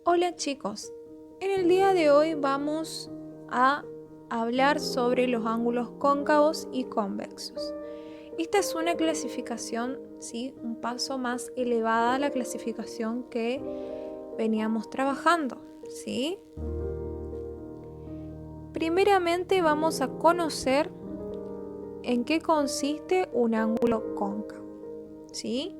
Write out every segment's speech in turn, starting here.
Hola chicos, en el día de hoy vamos a hablar sobre los ángulos cóncavos y convexos. Esta es una clasificación, ¿sí? Un paso más elevada a la clasificación que veníamos trabajando, ¿sí? Primeramente vamos a conocer en qué consiste un ángulo cóncavo, ¿sí?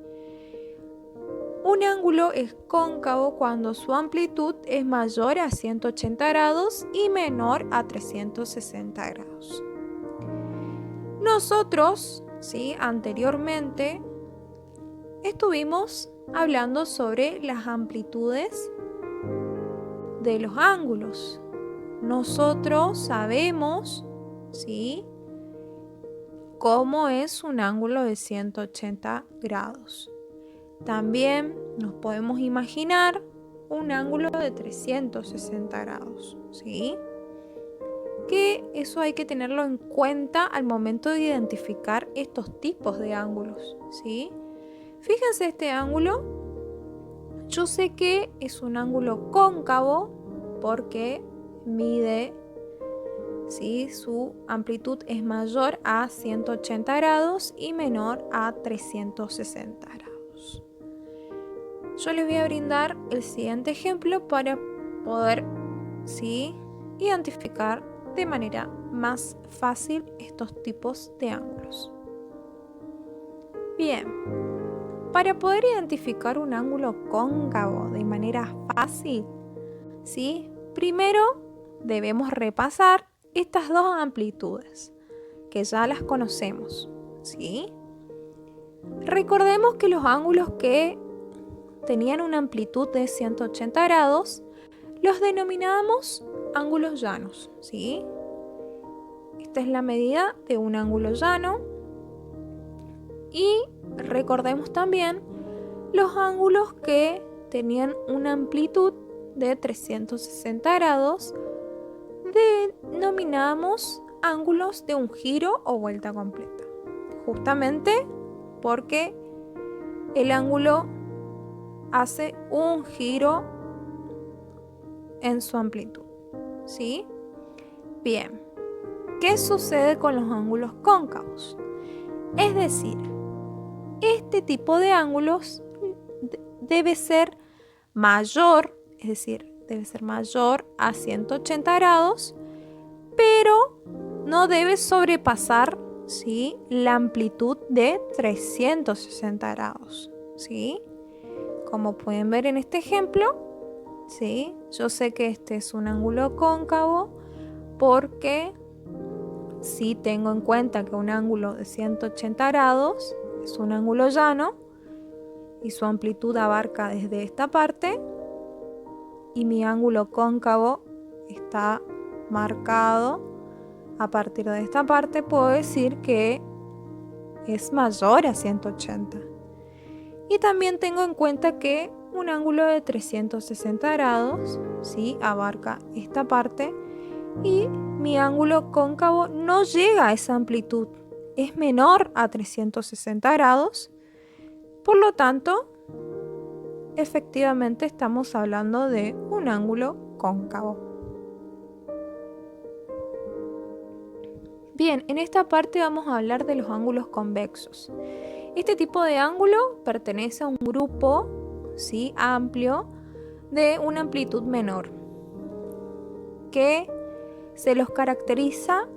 Un ángulo es cóncavo cuando su amplitud es mayor a 180 grados y menor a 360 grados. Nosotros, ¿sí? Anteriormente estuvimos hablando sobre las amplitudes de los ángulos. Nosotros sabemos, ¿sí? Cómo es un ángulo de 180 grados. También nos podemos imaginar un ángulo de 360 grados, ¿sí? Que eso hay que tenerlo en cuenta al momento de identificar estos tipos de ángulos, ¿sí? Fíjense este ángulo. Yo sé que es un ángulo cóncavo porque mide, ¿sí? Su amplitud es mayor a 180 grados y menor a 360 grados. Yo les voy a brindar el siguiente ejemplo para poder, ¿sí? Identificar de manera más fácil estos tipos de ángulos. Bien, para poder identificar un ángulo cóncavo de manera fácil, ¿sí? Primero debemos repasar estas dos amplitudes, que ya las conocemos, ¿sí? Recordemos que los ángulos que tenían una amplitud de 180 grados, los denominamos ángulos llanos, ¿sí? Esta es la medida de un ángulo llano. Y recordemos también los ángulos que tenían una amplitud de 360 grados, denominamos ángulos de un giro o vuelta completa, justamente porque el ángulo hace un giro en su amplitud, ¿sí? Bien, ¿qué sucede con los ángulos cóncavos? Es decir, este tipo de ángulos debe ser mayor, es decir, debe ser mayor a 180 grados, pero no debe sobrepasar, ¿sí? La amplitud de 360 grados, ¿sí? Como pueden ver en este ejemplo, ¿sí? Yo sé que este es un ángulo cóncavo porque si tengo en cuenta que un ángulo de 180 grados es un ángulo llano y su amplitud abarca desde esta parte y mi ángulo cóncavo está marcado a partir de esta parte, puedo decir que es mayor a 180. Y también tengo en cuenta que un ángulo de 360 grados, ¿sí? Abarca esta parte y mi ángulo cóncavo no llega a esa amplitud, es menor a 360 grados. Por lo tanto, efectivamente estamos hablando de un ángulo cóncavo. Bien, en esta parte vamos a hablar de los ángulos convexos. Este tipo de ángulo pertenece a un grupo, ¿sí? Amplio de una amplitud menor, que se los caracteriza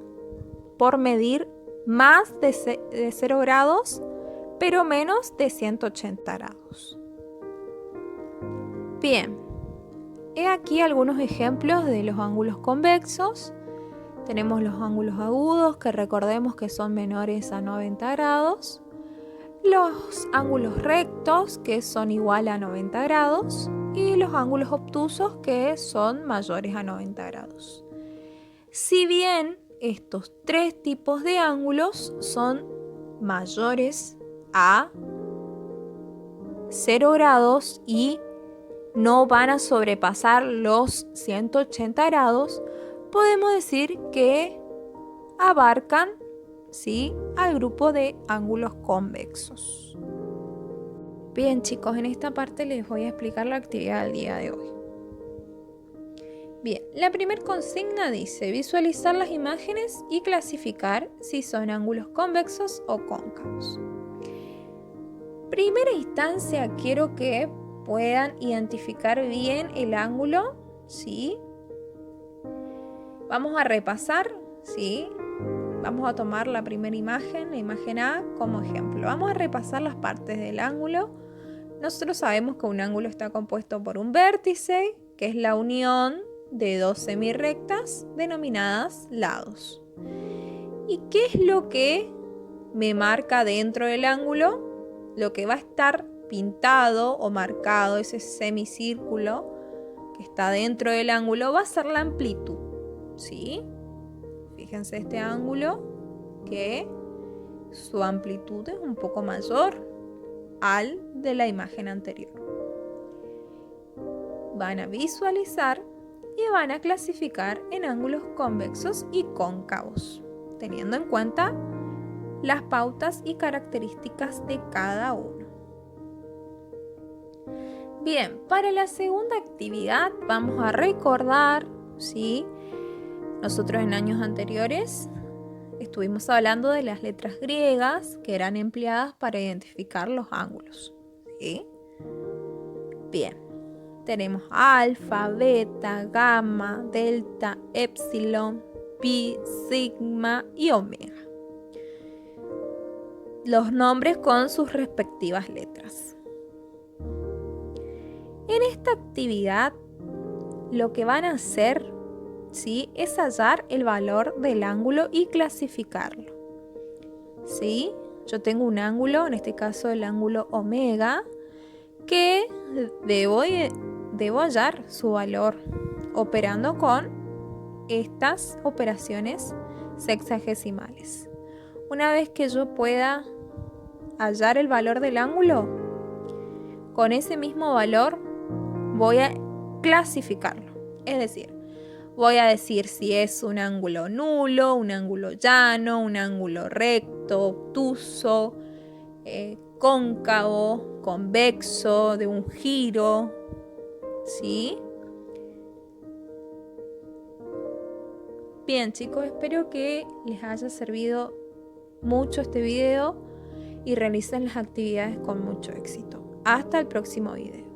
por medir más de 0 grados, pero menos de 180 grados. Bien, he aquí algunos ejemplos de los ángulos convexos. Tenemos los ángulos agudos, que recordemos que son menores a 90 grados. Los ángulos rectos, que son igual a 90 grados. Y los ángulos obtusos, que son mayores a 90 grados. Si bien estos tres tipos de ángulos son mayores a 0 grados y no van a sobrepasar los 180 grados, podemos decir que abarcan, ¿sí? Al grupo de ángulos convexos. Bien chicos, en esta parte les voy a explicar la actividad del día de hoy. Bien, la primera consigna dice visualizar las imágenes y clasificar si son ángulos convexos o cóncavos. Primera instancia, quiero que puedan identificar bien el ángulo, ¿sí? Vamos a repasar, ¿sí? Vamos a tomar la primera imagen, la imagen A, como ejemplo. Vamos a repasar las partes del ángulo. Nosotros sabemos que un ángulo está compuesto por un vértice, que es la unión de dos semirrectas denominadas lados. ¿Y qué es lo que me marca dentro del ángulo? Lo que va a estar pintado o marcado, ese semicírculo que está dentro del ángulo, va a ser la amplitud, ¿sí? Fíjense este ángulo que su amplitud es un poco mayor al de la imagen anterior. Van a visualizar y van a clasificar en ángulos convexos y cóncavos, teniendo en cuenta las pautas y características de cada uno. Bien, para la segunda actividad vamos a recordar, ¿sí? Nosotros en años anteriores estuvimos hablando de las letras griegas que eran empleadas para identificar los ángulos, ¿sí? Bien, tenemos alfa, beta, gamma, delta, epsilon, pi, sigma y omega. Los nombres con sus respectivas letras. En esta actividad lo que van a hacer, ¿sí?, es hallar el valor del ángulo y clasificarlo. ¿Sí? Yo tengo un ángulo, en este caso el ángulo omega, que debo hallar su valor operando con estas operaciones sexagesimales. Una vez que yo pueda hallar el valor del ángulo, con ese mismo valor voy a clasificarlo. Es decir, voy a decir si es un ángulo nulo, un ángulo llano, un ángulo recto, obtuso, cóncavo, convexo, de un giro, ¿sí? Bien, chicos, espero que les haya servido mucho este video y realicen las actividades con mucho éxito. Hasta el próximo video.